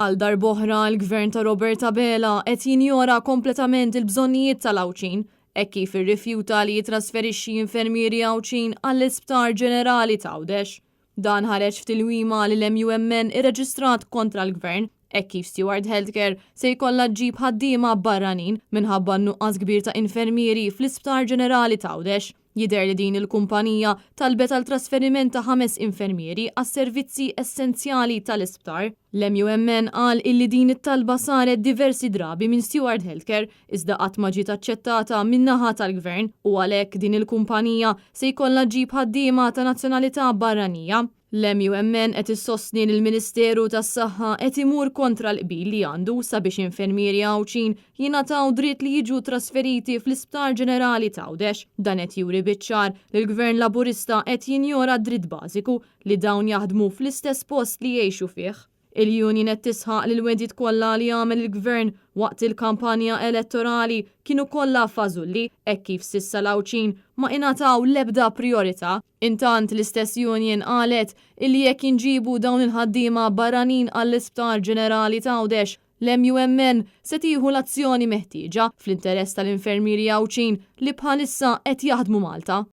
Għal darb'oħra l-Gvern ta' Roberta Bela qed jinjora kompletament il-bżonnijiet tal-Awċin hekk kif irrifjuta li jitrasferixxi infermieri Awċin għall-Isptar Ġenerali ta' Għawdex. Dan ħareġ f'tilwima li l-MUMN irreġistrat kontra l-Gvern hekk kif Steward Healthcare se jkollha ġġib ħaddiema barranin minħabba nuqqas kbir ta' infermieri fl-Isptar Ġenerali ta' Għawdex. Jidher li din il-kumpanija talbet għal trasferiment ta' 5 infermieri għas-servizzi essenzjali tal-isptar. L-MUMN qal illi din it-talba saret diversi drabi minn Steward Healthcare iżda qatt ma ġiet aċċettata min-naħa tal-Gvern u għalhekk din il-kumpanija se jkollha ġġib ħaddiema ta' nazzjonalità barranija. L-MUMN qed issostni li l-Ministeru tas-Saħħa qed imur kontra l-qbil li għandu sabiex infermieri Awċin jingħataw dritt li jiġu trasferiti fl-Isptar Ġenerali ta' Għawdex. Dan qed juri biċ-ċar li l-Gvern Laburista qed jinjora dritt bażiku li dawn jaħdmu fl-istess post li jgħixu fih. Il-Union qed tisħaq li l-wedid kollha li għamel il-Gvern waqt il-kampanja elettorali kienu kollha fażulli hekk kif s'issa l-Awċin ma ingħataw l-ebda priorità. Intant l-istess Union qalet illi jekk inġibu dawn il-ħaddiema barranin għall-Isptar Ġenerali ta' Għawdex l-MUMN se tieħu l-azzjoni meħtieġa fl-interess tal-infermieri Awċin li bħalissa qed jaħdmu Malta.